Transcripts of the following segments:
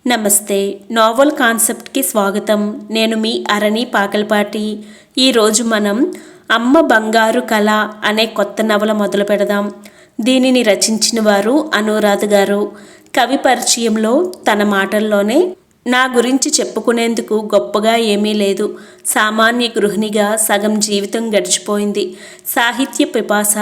నమస్తే. నావల్ కాన్సెప్ట్కి స్వాగతం. నేను మీ అరణి పాకల్పాటి. ఈరోజు మనం అమ్మ బంగారు కళ అనే కొత్త నవల మొదలు పెడదాం. దీనిని రచించిన వారు అనురాధ గారు. కవి పరిచయంలో తన మాటల్లోనే, నా గురించి చెప్పుకునేందుకు గొప్పగా ఏమీ లేదు. సామాన్య గృహిణిగా సగం జీవితం గడిచిపోయింది. సాహిత్య పిపాస.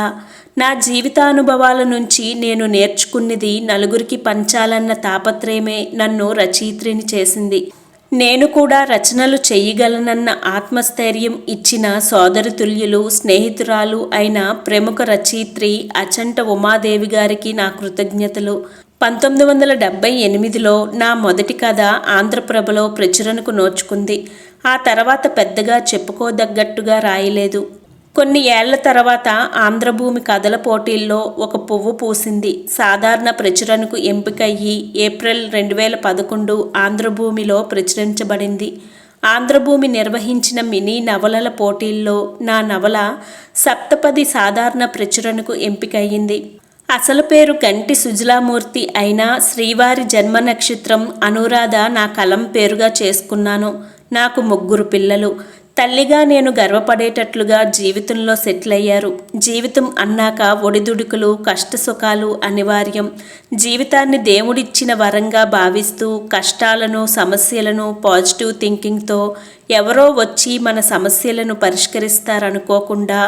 నా జీవితానుభవాల నుంచి నేను నేర్చుకున్నది నలుగురికి పంచాలన్న తాపత్రయమే నన్ను రచయిత్రిని చేసింది. నేను కూడా రచనలు చెయ్యగలనన్న ఆత్మస్థైర్యం ఇచ్చిన సోదరతుల్యులు, స్నేహితురాలు అయిన ప్రముఖ రచయిత్రి అచంట ఉమాదేవి గారికి నా కృతజ్ఞతలు. 1978లో నా మొదటి కథ ఆంధ్రప్రభలో ప్రచురణకు నోచుకుంది. ఆ తర్వాత పెద్దగా చెప్పుకోదగ్గట్టుగా రాయలేదు. కొన్ని ఏళ్ల తర్వాత ఆంధ్రభూమి కథల పోటీల్లో ఒక పువ్వు పూసింది. సాధారణ ప్రచురణకు ఎంపికయ్యి ఏప్రిల్ 2011 ఆంధ్రభూమిలో ప్రచురించబడింది. ఆంధ్రభూమి నిర్వహించిన మినీ నవలల పోటీల్లో నా నవల సప్తపది సాధారణ ప్రచురణకు ఎంపికయ్యింది. అసలు పేరు గంటి సుజలామూర్తి అయినా శ్రీవారి జన్మ నక్షత్రం అనురాధ నా కలం పేరుగా చేసుకున్నాను. నాకు 3 పిల్లలు. తల్లిగా నేను గర్వపడేటట్లుగా జీవితంలో సెటిల్ అయ్యారు. జీవితం అన్నాక ఒడిదుడుకులు, కష్టసుఖాలు అనివార్యం. జీవితాన్ని దేవుడిచ్చిన వరంగా భావిస్తూ కష్టాలను, సమస్యలను పాజిటివ్ థింకింగ్తో ఎవరో వచ్చి మన సమస్యలను పరిష్కరిస్తారనుకోకుండా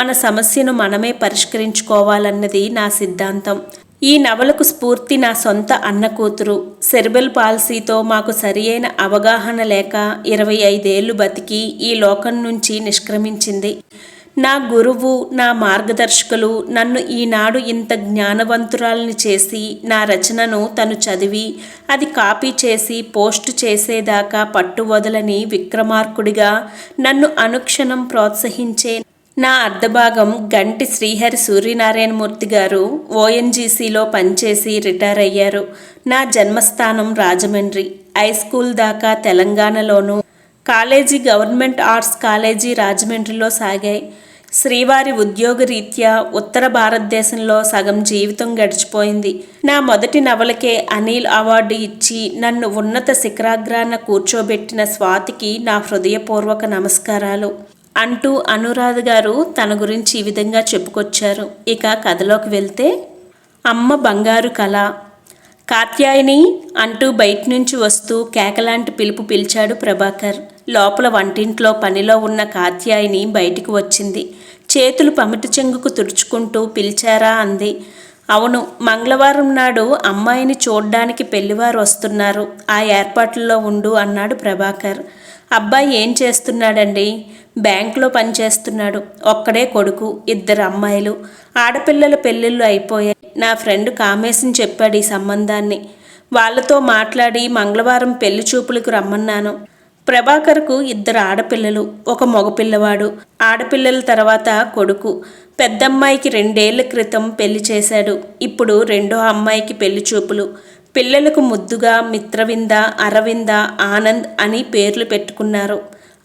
మన సమస్యను మనమే పరిష్కరించుకోవాలన్నది నా సిద్ధాంతం. ఈ నవలకు స్ఫూర్తి నా సొంత అన్న కూతురు. సెరిబ్రల్ పాలసీతో మాకు సరియైన అవగాహన లేక 25 ఏళ్లు బతికి ఈ లోకం నుంచి నిష్క్రమించింది. నా గురువు, నా మార్గదర్శకులు నన్ను ఈనాడు ఇంత జ్ఞానవంతురాల్ని చేసి, నా రచనను తను చదివి అది కాపీ చేసి పోస్టు చేసేదాకా పట్టు వదలని విక్రమార్కుడిగా నన్ను అనుక్షణం ప్రోత్సహించే నా అర్ధభాగం గంటి శ్రీహరి సూర్యనారాయణమూర్తి గారు ఓఎన్జీసీలో పనిచేసి రిటైర్ అయ్యారు. నా జన్మస్థానం రాజమండ్రి. హై స్కూల్ దాకా తెలంగాణలోనూ, కాలేజీ గవర్నమెంట్ ఆర్ట్స్ కాలేజీ రాజమండ్రిలో సాగాయి. శ్రీవారి ఉద్యోగరీత్యా ఉత్తర భారతదేశంలో సగం జీవితం గడిచిపోయింది. నా మొదటి నవలకే అనిల్ అవార్డు ఇచ్చి నన్ను ఉన్నత శిఖరాగ్రాన కూర్చోబెట్టిన స్వాతికి నా హృదయపూర్వక నమస్కారాలు అంటూ అనురాధ గారు తన గురించి ఈ విధంగా చెప్పుకొచ్చారు. ఇక కథలోకి వెళ్తే, అమ్మ బంగారు కళ. కాత్యాయని అంటూ బయట నుంచి వస్తూ కేకలాంటి పిలుపు పిలిచాడు ప్రభాకర్. లోపల వంటింట్లో పనిలో ఉన్న కాత్యాయని బయటికి వచ్చింది. చేతులు పమిటి చెంగుకు తుడుచుకుంటూ పిలిచారా అంది. అవును, మంగళవారం నాడు అమ్మాయిని చూడ్డానికి పెళ్లివారు వస్తున్నారు. ఆ ఏర్పాట్లలో ఉండు అన్నాడు ప్రభాకర్. అబ్బాయి ఏం చేస్తున్నాడండి? బ్యాంకులో పనిచేస్తున్నాడు. ఒక్కడే కొడుకు, 2 అమ్మాయిలు. ఆడపిల్లల పెళ్ళిళ్ళు అయిపోయాయి. నా ఫ్రెండ్ కామేశం చెప్పాడు ఈ సంబంధాన్ని. వాళ్ళతో మాట్లాడి మంగళవారం పెళ్లి చూపులకు రమ్మన్నాను. ప్రభాకర్కు 2 ఆడపిల్లలు, ఒక మగపిల్లవాడు. ఆడపిల్లల తర్వాత కొడుకు. పెద్దమ్మాయికి 2 ఏళ్ల క్రితం పెళ్లి చేశాడు. ఇప్పుడు రెండో అమ్మాయికి పెళ్లి చూపులు. పిల్లలకు ముద్దుగా మిత్రవింద, అరవింద, ఆనంద్ అని పేర్లు పెట్టుకున్నారు.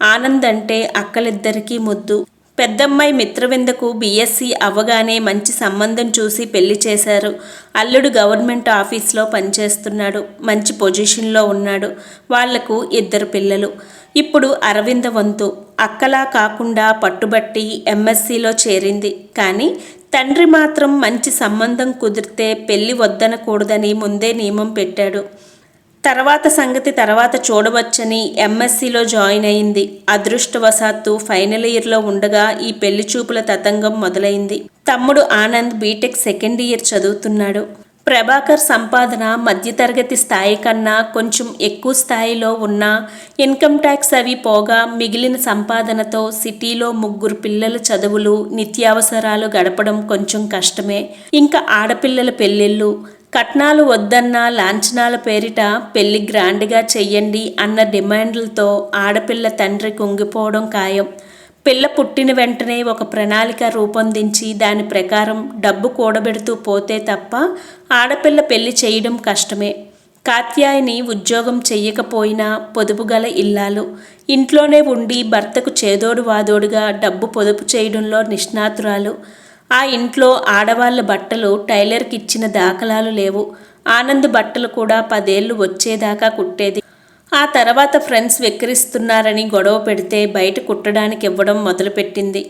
ఆనంద్ అంటే అక్కలిద్దరికీ ముద్దు. పెద్దమ్మాయి మిత్రవిందకు బీఎస్సీ అవ్వగానే మంచి సంబంధం చూసి పెళ్లి చేశారు. అల్లుడు గవర్నమెంట్ ఆఫీస్లో పనిచేస్తున్నాడు. మంచి పొజిషన్లో ఉన్నాడు. వాళ్లకు 2 పిల్లలు. ఇప్పుడు అరవింద వంతు. అక్కలా కాకుండా పట్టుబట్టి ఎంఎస్సీలో చేరింది. కానీ తండ్రి మాత్రం మంచి సంబంధం కుదిరితే పెళ్లి వద్దనకూడదని ముందే నియమం పెట్టాడు. తర్వాత సంగతి తర్వాత చూడవచ్చని ఎంఎస్సీలో జాయిన్ అయింది. అదృష్టవశాత్తు ఫైనల్ ఇయర్లో ఉండగా ఈ పెళ్లి చూపుల తతంగం మొదలైంది. తమ్ముడు ఆనంద్ బీటెక్ సెకండ్ ఇయర్ చదువుతున్నాడు. ప్రభాకర్ సంపాదన మధ్యతరగతి స్థాయి కన్నా కొంచెం ఎక్కువ స్థాయిలో ఉన్న ఇన్కమ్ ట్యాక్స్ అవి పోగా మిగిలిన సంపాదనతో సిటీలో 3 పిల్లల చదువులు, నిత్యావసరాలు గడపడం కొంచెం కష్టమే. ఇంకా ఆడపిల్లల పెళ్ళిళ్ళు. కట్నాలు వద్దన్న లాంఛనాల పేరిట పెళ్లి గ్రాండ్గా చెయ్యండి అన్న డిమాండ్లతో ఆడపిల్ల తండ్రి కుంగిపోవడం ఖాయం. పిల్ల పుట్టిన వెంటనే ఒక ప్రణాళిక రూపొందించి దాని ప్రకారం డబ్బు కూడబెడుతూ పోతే తప్ప ఆడపిల్ల పెళ్లి చేయడం కష్టమే. కాత్యాయని ఉద్యోగం చెయ్యకపోయినా పొదుపుగల ఇల్లాలు. ఇంట్లోనే ఉండి భర్తకు చేదోడు వాదోడుగా డబ్బు పొదుపు చేయడంలో నిష్ణాతురాలు. ఆ ఇంట్లో ఆడవాళ్ళ బట్టలు టైలర్కి ఇచ్చిన దాఖలాలు లేవు. ఆనంద్ బట్టలు కూడా 10 ఏళ్ళు వచ్చేదాకా కుట్టేది. ఆ తర్వాత ఫ్రెండ్స్ వెక్కిరిస్తున్నారని గొడవ పెడితే బయట కుట్టడానికి ఇవ్వడం మొదలుపెట్టింది.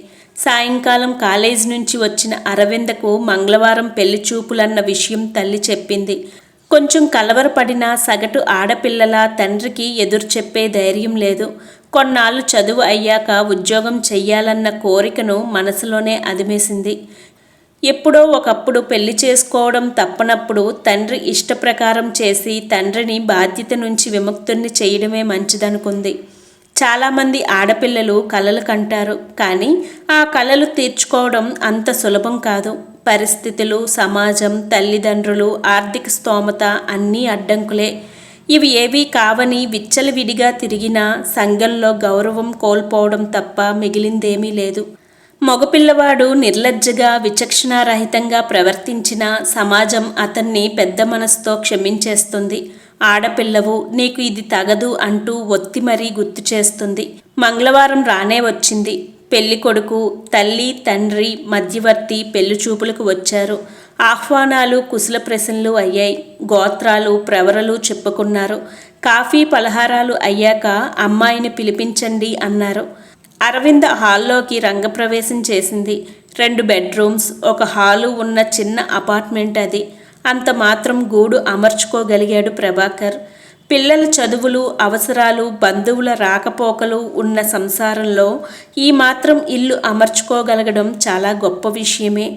సాయంకాలం కాలేజీ నుంచి వచ్చిన అరవిందకు మంగళవారం పెళ్లి చూపులన్న విషయం తల్లి చెప్పింది. కొంచెం కలవరపడిన సగటు ఆడపిల్లల తండ్రికి ఎదురు చెప్పే ధైర్యం లేదు. కొన్నాళ్ళు చదువు అయ్యాక ఉద్యోగం చెయ్యాలన్న కోరికను మనసులోనే అదిమేసింది. ఎప్పుడో ఒకప్పుడు పెళ్లి చేసుకోవడం తప్పనప్పుడు తండ్రి ఇష్టప్రకారం చేసి తండ్రిని బాధ్యత నుంచి విముక్తుణ్ణి చేయడమే మంచిదనుకుంది. చాలామంది ఆడపిల్లలు కలలు కంటారు, కానీ ఆ కలలు తీర్చుకోవడం అంత సులభం కాదు. పరిస్థితులు, సమాజం, తల్లిదండ్రులు, ఆర్థిక స్తోమత అన్నీ అడ్డంకులే. ఇవి ఏవీ కావని విచ్చలవిడిగా తిరిగినా సంఘంలో గౌరవం కోల్పోవడం తప్ప మిగిలిందేమీ లేదు. మగపిల్లవాడు నిర్లజ్జగా, విచక్షణారహితంగా ప్రవర్తించిన సమాజం అతన్ని పెద్ద మనసుతో క్షమించేస్తుంది. ఆడపిల్లవు, నీకు ఇది తగదు అంటూ ఒత్తి మరీ గుర్తు చేస్తుంది. మంగళవారం రానే వచ్చింది. పెళ్లి కొడుకు, తల్లి, తండ్రి, మధ్యవర్తి పెళ్లి చూపులకు వచ్చారు. ఆహ్వానాలు, కుశల ప్రశ్నలు అయ్యాయి. గోత్రాలు, ప్రవరలు చెప్పుకున్నారు. కాఫీ, పలహారాలు అయ్యాక అమ్మాయిని పిలిపించండి అన్నారు. అరవింద హాల్లోకి రంగప్రవేశం చేసింది. 2 బెడ్రూమ్స్, ఒక హాలు ఉన్న చిన్న అపార్ట్మెంట్ అది. అంత మాత్రం గూడు అమర్చుకోగలిగాడు ప్రభాకర్. పిల్లల చదువులు, అవసరాలు, బంధువుల రాకపోకలు ఉన్న సంసారంలో ఈ మాత్రం ఇల్లు అమర్చుకోగలగడం చాలా గొప్ప విషయమే.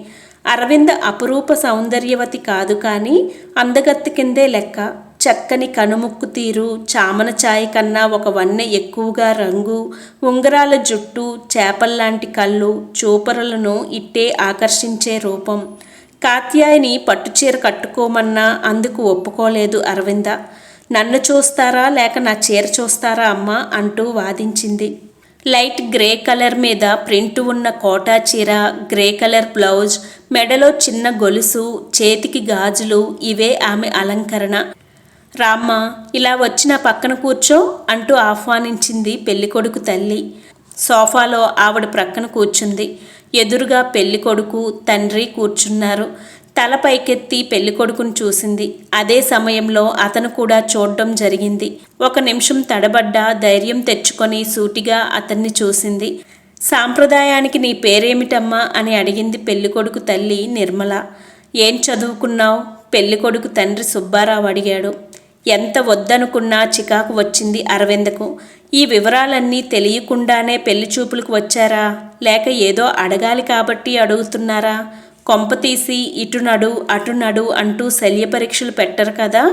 అరవింద అపురూప సౌందర్యవతి కాదు, కానీ అందగత్తి కిందే లెక్క. చక్కని కనుముక్కు తీరు, చామన ఛాయ కన్నా ఒక వన్నె ఎక్కువగా రంగు, ఉంగరాల జుట్టు, చేపల్లాంటి కళ్ళు, చూపరులను ఇట్టే ఆకర్షించే రూపం. కాత్యాయని పట్టుచీర కట్టుకోమన్నా అందుకు ఒప్పుకోలేదు అరవింద. నన్ను చూస్తారా లేక నా చీర చూస్తారా అమ్మా అంటూ వాదించింది. లైట్ గ్రే కలర్ మీద ప్రింట్ ఉన్న కోటా చీర, గ్రే కలర్ బ్లౌజ్, మెడలో చిన్న గొలుసు, చేతికి గాజులు, ఇవే ఆమె అలంకరణ. రామ్మ, ఇలా వచ్చి నా పక్కన కూర్చో అంటూ ఆహ్వానించింది పెళ్ళికొడుకు తల్లి. సోఫాలో ఆవిడ ప్రక్కన కూర్చుంది. ఎదురుగా పెళ్ళికొడుకు, తండ్రి కూర్చున్నారు. తల పైకెత్తి పెళ్ళికొడుకును చూసింది. అదే సమయంలో అతను కూడా చూడడం జరిగింది. 1 నిమిషం తడబడ్డా ధైర్యం తెచ్చుకొని సూటిగా అతన్ని చూసింది. సాంప్రదాయానికి నీ పేరేమిటమ్మా అని అడిగింది పెళ్ళికొడుకు తల్లి నిర్మల. ఏం చదువుకున్నావు? పెళ్ళికొడుకు తండ్రి సుబ్బారావు అడిగాడు. ఎంత వద్దనుకున్నా చికాకు వచ్చింది అరవిందకు. ఈ వివరాలన్నీ తెలియకుండానే పెళ్లి చూపులకు వచ్చారా, లేక ఏదో అడగాలి కాబట్టి అడుగుతున్నారా? కొంపతీసి ఇటు నడు అటు నడు అంటూ శల్య పరీక్షలు పెట్టరు కదా.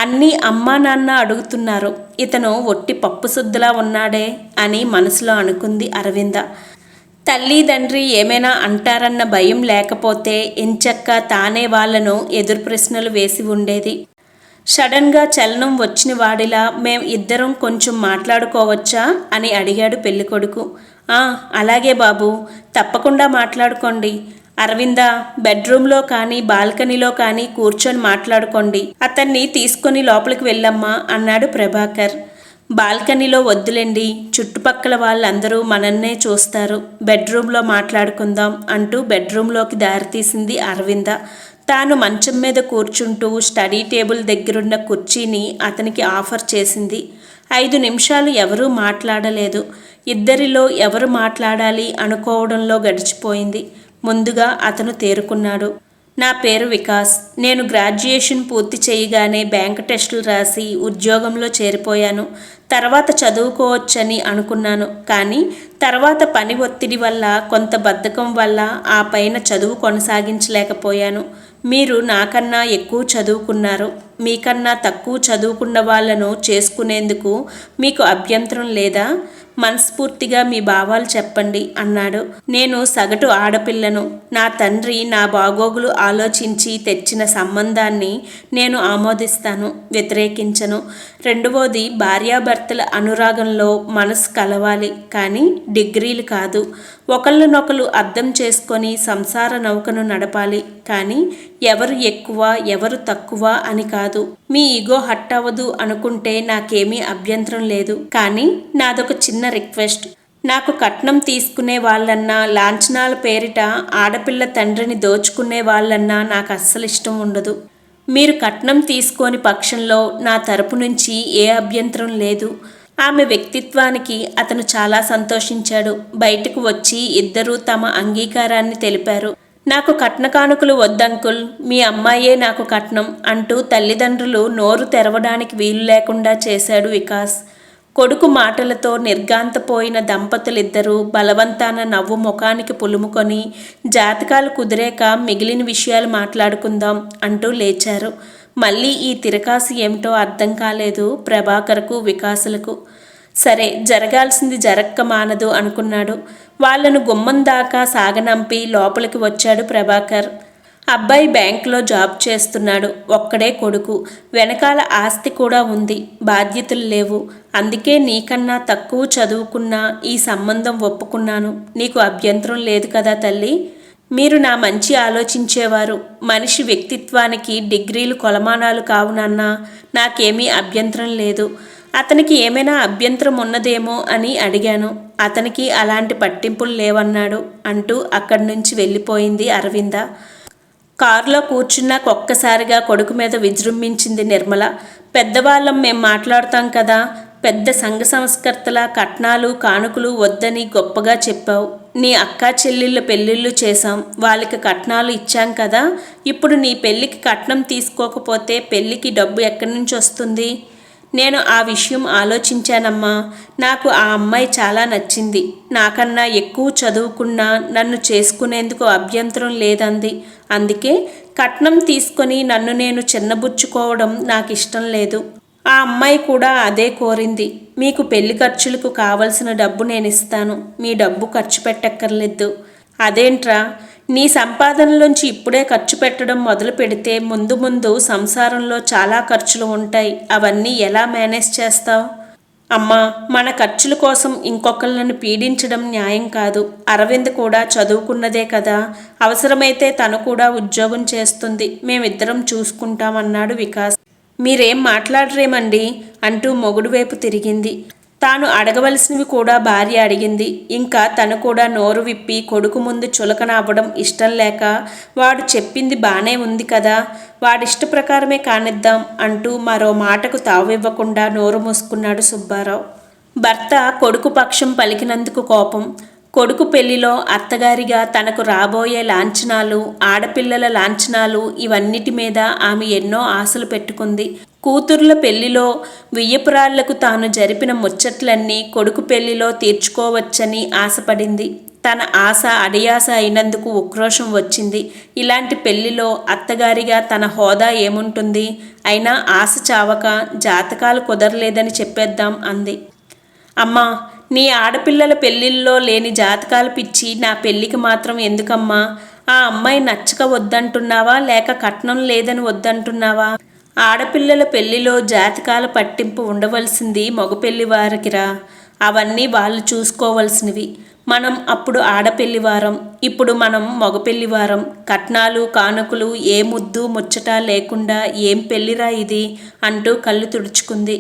అన్నీ అమ్మా నాన్న అడుగుతున్నారు, ఇతను ఒట్టి పప్పు సుద్దలా ఉన్నాడే అని మనసులో అనుకుంది అరవింద. తల్లి తండ్రి ఏమైనా అంటారన్న భయం లేకపోతే ఎంచక్క తానే వాళ్లను ఎదురు ప్రశ్నలు వేసి ఉండేది. సడన్గా చలనం వచ్చిన వాడిలా మేం ఇద్దరం కొంచెం మాట్లాడుకోవచ్చా అని అడిగాడు పెళ్ళికొడుకు. అలాగే బాబు, తప్పకుండా మాట్లాడుకోండి. అరవింద, బెడ్రూమ్లో కానీ బాల్కనీలో కానీ కూర్చొని మాట్లాడుకోండి. అతన్ని తీసుకొని లోపలికి వెళ్ళమ్మా అన్నాడు ప్రభాకర్. బాల్కనీలో వద్దులేండి, చుట్టుపక్కల వాళ్ళందరూ మనన్నే చూస్తారు. బెడ్రూమ్లో మాట్లాడుకుందాం అంటూ బెడ్రూమ్లోకి దారితీసింది అరవింద. తాను మంచం మీద కూర్చుంటూ స్టడీ టేబుల్ దగ్గరున్న కుర్చీని అతనికి ఆఫర్ చేసింది. 5 నిమిషాలు ఎవరూ మాట్లాడలేదు. ఇద్దరిలో ఎవరు మాట్లాడాలి అనుకోవడంలో గడిచిపోయింది. ముందుగా అతను తేరుకున్నాడు. నా పేరు వికాస్. నేను గ్రాడ్యుయేషన్ పూర్తి చేయగానే బ్యాంక్ టెస్టులు రాసి ఉద్యోగంలో చేరిపోయాను. తర్వాత చదువుకోవచ్చని అనుకున్నాను, కానీ తర్వాత పని ఒత్తిడి వల్ల, కొంత బద్ధకం వల్ల ఆ పైన చదువు కొనసాగించలేకపోయాను. మీరు నాకన్నా ఎక్కువ చదువుకున్నారు. మీకన్నా తక్కువ చదువుకున్న వాళ్లను చేసుకునేందుకు మీకు అభ్యంతరం లేదా? మనస్ఫూర్తిగా మీ భావాలు చెప్పండి అన్నాడు. నేను సగటు ఆడపిల్లను. నా తండ్రి నా బాగోగులు ఆలోచించి తెచ్చిన సంబంధాన్ని నేను ఆమోదిస్తాను, వ్యతిరేకించను. రెండవది, భార్యాభర్తల అనురాగంలో మనసు కలవాలి, కానీ డిగ్రీలు కాదు. ఒకళ్ళనొకరు అర్థం చేసుకొని సంసార నౌకను నడపాలి, కానీ ఎవరు ఎక్కువ ఎవరు తక్కువ అని కాదు. మీ ఈగో హట్ అవ్వదు అనుకుంటే నాకేమీ అభ్యంతరం లేదు, కానీ నాదొక చిన్న రిక్వెస్ట్. నాకు కట్నం తీసుకునే వాళ్ళన్నా, లాంఛనాల పేరిట ఆడపిల్ల తండ్రిని దోచుకునే వాళ్ళన్నా నాకు అస్సలు ఇష్టం ఉండదు. మీరు కట్నం తీసుకోని పక్షంలో నా తరపు నుంచి ఏ అభ్యంతరం లేదు. ఆమె వ్యక్తిత్వానికి అతను చాలా సంతోషించాడు. బయటకు వచ్చి ఇద్దరూ తమ అంగీకారాన్ని తెలిపారు. నాకు కట్న కానుకలు వద్దంకుల్, మీ అమ్మాయే నాకు కట్నం అంటూ తల్లిదండ్రులు నోరు తెరవడానికి వీలు లేకుండా చేశాడు వికాస్. కొడుకు మాటలతో నిర్ఘాంతపోయిన దంపతులిద్దరూ బలవంతాన నవ్వు ముఖానికి పులుముకొని జాతకాలు కుదిరేక మిగిలిన విషయాలు మాట్లాడుకుందాం అంటూ లేచారు. మళ్ళీ ఈ తిరకాసు ఏమిటో అర్థం కాలేదు ప్రభాకర్కు, వికాసులకు. సరే, జరగాల్సింది జరక్క మానదు అనుకున్నాడు. వాళ్లను గుమ్మం దాకా సాగనంపి లోపలికి వచ్చాడు ప్రభాకర్. అబ్బాయి బ్యాంకులో జాబ్ చేస్తున్నాడు. ఒక్కడే కొడుకు. వెనకాల ఆస్తి కూడా ఉంది. బాధ్యతలు లేవు. అందుకే నీకన్నా తక్కువ చదువుకున్నా ఈ సంబంధం ఒప్పుకున్నాను. నీకు అభ్యంతరం లేదు కదా తల్లి? మీరు నా మంచి ఆలోచించేవారు. మనిషి వ్యక్తిత్వానికి డిగ్రీలు కొలమానాలు కావునన్నా నాకేమీ అభ్యంతరం లేదు. అతనికి ఏమైనా అభ్యంతరం ఉన్నదేమో అని అడిగాను. అతనికి అలాంటి పట్టింపులు లేవన్నాడు అంటూ అక్కడి నుంచి వెళ్ళిపోయింది అరవింద. కారులో కూర్చున్నాక ఒక్కసారిగా కొడుకు మీద విజృంభించింది నిర్మల. పెద్దవాళ్ళం మేం మాట్లాడతాం కదా, పెద్ద సంఘ సంస్కర్తల కట్నాలు కానుకలు వద్దని గొప్పగా చెప్పావు. నీ అక్కా చెల్లెళ్ళ పెళ్ళిళ్ళు చేశాం, వాళ్ళకి కట్నాలు ఇచ్చాం కదా. ఇప్పుడు నీ పెళ్ళికి కట్నం తీసుకోకపోతే పెళ్ళికి డబ్బు ఎక్కడి నుంచి వస్తుంది? నేను ఆ విషయం ఆలోచించానమ్మా. నాకు ఆ అమ్మాయి చాలా నచ్చింది. నాకన్నా ఎక్కువ చదువుకున్నా నన్ను చేసుకునేందుకు అభ్యంతరం లేదంది. అందుకే కట్నం తీసుకొని నన్ను నేను చిన్నబుచ్చుకోవడం నాకు ఇష్టం లేదు. ఆ అమ్మాయి కూడా అదే కోరింది. మీకు పెళ్లి ఖర్చులకు కావలసిన డబ్బు నేను ఇస్తాను, మీ డబ్బు ఖర్చు పెట్టక్కర్లేదు. అదేంట్రా, నీ సంపాదనలోంచి ఇప్పుడే ఖర్చు పెట్టడం మొదలు పెడితే ముందు ముందు సంసారంలో చాలా ఖర్చులు ఉంటాయి. అవన్నీ ఎలా మేనేజ్ చేస్తావు? అమ్మా, మన ఖర్చుల కోసం ఇంకొకళ్ళను పీడించడం న్యాయం కాదు. అరవింద్ కూడా చదువుకున్నదే కదా, అవసరమైతే తను కూడా ఉద్యోగం చేస్తుంది. మేమిద్దరం చూసుకుంటామన్నాడు వికాస్. మీరేం మాట్లాడరేమండి అంటూ మొగుడు వైపు తిరిగింది. తాను అడగవలసినవి కూడా భార్య అడిగింది. ఇంకా తను కూడా నోరు విప్పి కొడుకు ముందు చులకన అవ్వడం ఇష్టం లేక, వాడు చెప్పింది బానే ఉంది కదా, వాడిష్ట ప్రకారమే కానిద్దాం అంటూ మరో మాటకు తావివ్వకుండా నోరు మూసుకున్నాడు సుబ్బారావు. భర్త కొడుకు పక్షం పలికినందుకు కోపం. కొడుకు పెళ్లిలో అత్తగారిగా తనకు రాబోయే లాంఛనాలు, ఆడపిల్లల లాంఛనాలు, ఇవన్నిటి మీద ఆమె ఎన్నో ఆశలు పెట్టుకుంది. కూతుర్ల పెళ్లిలో వియ్యపురాళ్లకు తాను జరిపిన ముచ్చట్లన్నీ కొడుకు పెళ్లిలో తీర్చుకోవచ్చని ఆశపడింది. తన ఆశ అడియాస అయినందుకు ఉక్రోషం వచ్చింది. ఇలాంటి పెళ్లిలో అత్తగారిగా తన హోదా ఏముంటుంది? అయినా ఆశ చావక జాతకాలు కుదరలేదని చెప్పేద్దాం అంది. అమ్మా, నీ ఆడపిల్లల పెళ్లిల్లో లేని జాతకాలు పిచ్చి నా పెళ్లికి మాత్రం ఎందుకమ్మా? ఆ అమ్మాయి నచ్చక వద్దంటున్నావా, లేక కట్నం లేదని వద్దంటున్నావా? ఆడపిల్లల పెళ్లిలో జాతకాల పట్టింపు ఉండవలసింది మగపెళ్లి వారికిరా. అవన్నీ వాళ్ళు చూసుకోవలసినవి. మనం అప్పుడు ఆడపెళ్లివారం, ఇప్పుడు మనం మగపెళ్లివారం. కట్నాలు కానుకలు ఏ ముద్దు ముచ్చట లేకుండా ఏం పెళ్లిరా ఇది అంటూ కళ్ళు తుడుచుకుంది.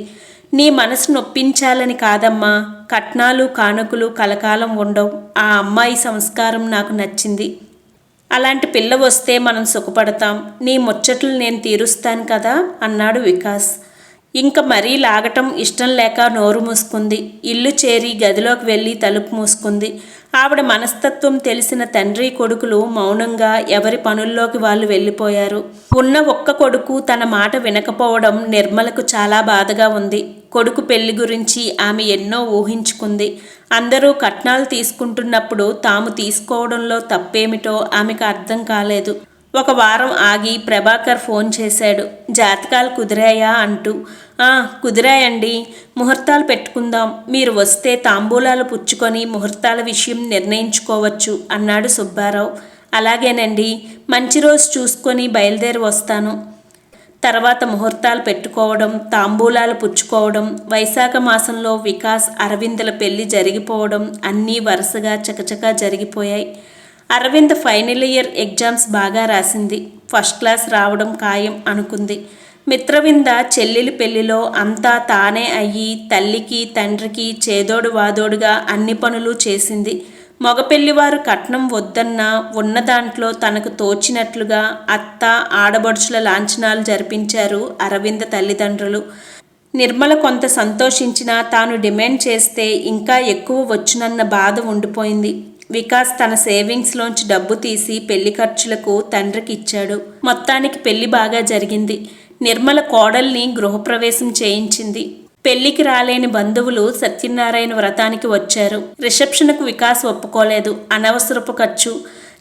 నీ మనసు నొప్పించాలని కాదమ్మా. కట్నాలు కానుకలు కలకాలం ఉండవు. ఆ అమ్మాయి సంస్కారం నాకు నచ్చింది. అలాంటి పిల్ల వస్తే మనం సుఖపడతాం. నీ ముచ్చట్లు నేను తీరుస్తాను కదా అన్నాడు వికాస్. ఇంక మరీ లాగటం ఇష్టం లేక నోరు మూసుకుంది. ఇల్లు చేరి గదిలోకి వెళ్ళి తలుపు మూసుకుంది. ఆవిడ మనస్తత్వం తెలిసిన తండ్రి కొడుకులు మౌనంగా ఎవరి పనుల్లోకి వాళ్ళు వెళ్ళిపోయారు. ఉన్న ఒక్క కొడుకు తన మాట వినకపోవడం నిర్మలకు చాలా బాధగా ఉంది. కొడుకు పెళ్లి గురించి ఆమె ఎన్నో ఊహించుకుంది. అందరూ కట్నాలు తీసుకుంటున్నప్పుడు తాము తీసుకోవడంలో తప్పేమిటో ఆమెకు అర్థం కాలేదు. ఒక వారం ఆగి ప్రభాకర్ ఫోన్ చేశాడు. జాతకాలు కుదిరాయా అంటూ. కుదిరాయండి, ముహూర్తాలు పెట్టుకుందాం. మీరు వస్తే తాంబూలాలు పుచ్చుకొని ముహూర్తాల విషయం నిర్ణయించుకోవచ్చు అన్నాడు సుబ్బారావు. అలాగేనండి, మంచి రోజు చూసుకొని బయలుదేరి వస్తాను. తర్వాత ముహూర్తాలు పెట్టుకోవడం, తాంబూలాలు పుచ్చుకోవడం, వైశాఖ మాసంలో వికాస్ అరవిందుల పెళ్లి జరిగిపోవడం అన్నీ వరుసగా చకచకా జరిగిపోయాయి. అరవింద్ ఫైనల్ ఇయర్ ఎగ్జామ్స్ బాగా రాసింది. ఫస్ట్ క్లాస్ రావడం ఖాయం అనుకుంది. మిత్రవింద చెల్లెలి పెళ్లిలో అంతా తానే అయ్యి తల్లికి తండ్రికి చేదోడు వాదోడుగా అన్ని పనులు చేసింది. మగపెళ్లివారు కట్నం వద్దన్నా ఉన్న దాంట్లో తనకు తోచినట్లుగా అత్త ఆడబడుచుల లాంఛనాలు జరిపించారు అరవింద తల్లిదండ్రులు. నిర్మల కొంత సంతోషించినా తాను డిమాండ్ చేస్తే ఇంకా ఎక్కువ వచ్చునన్న బాధ ఉండిపోయింది. వికాస్ తన సేవింగ్స్లోంచి డబ్బు తీసి పెళ్లి ఖర్చులకు తండ్రికి ఇచ్చాడు. మొత్తానికి పెళ్లి బాగా జరిగింది. నిర్మల కోడల్ని గృహప్రవేశం చేయించింది. పెళ్లికి రాలేని బంధువులు సత్యనారాయణ వ్రతానికి వచ్చారు. రిసెప్షన్కు వికాస్ ఒప్పుకోలేదు. అనవసరపు ఖర్చు.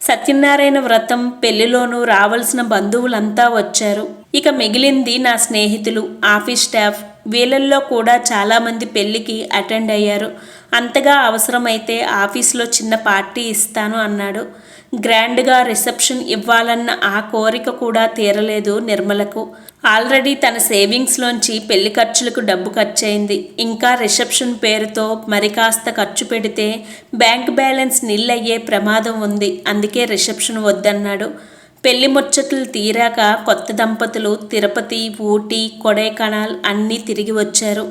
సత్యనారాయణ వ్రతం పెళ్లిలోనూ రావాల్సిన బంధువులంతా వచ్చారు. ఇక మిగిలింది నా స్నేహితులు, ఆఫీస్ స్టాఫ్. వీళ్ళల్లో కూడా చాలామంది పెళ్లికి అటెండ్ అయ్యారు. అంతగా అవసరమైతే ఆఫీస్లో చిన్న పార్టీ ఇస్తాను అన్నాడు. గ్రాండ్గా రిసెప్షన్ ఇవ్వాలన్న ఆ కోరిక కూడా తీరలేదు నిర్మలకు. ఆల్రెడీ తన సేవింగ్స్లోంచి పెళ్లి ఖర్చులకు డబ్బు ఖర్చయింది. ఇంకా రిసెప్షన్ పేరుతో మరి కాస్త ఖర్చు పెడితే బ్యాంక్ బ్యాలెన్స్ నిల్ అయ్యే ప్రమాదం ఉంది. అందుకే రిసెప్షన్ వద్దన్నాడు. పెళ్లి ముచ్చట్లు తీరాక కొత్త దంపతులు తిరుపతి, ఊటీ, కొడైకెనాల్ అన్నీ తిరిగి వచ్చారు.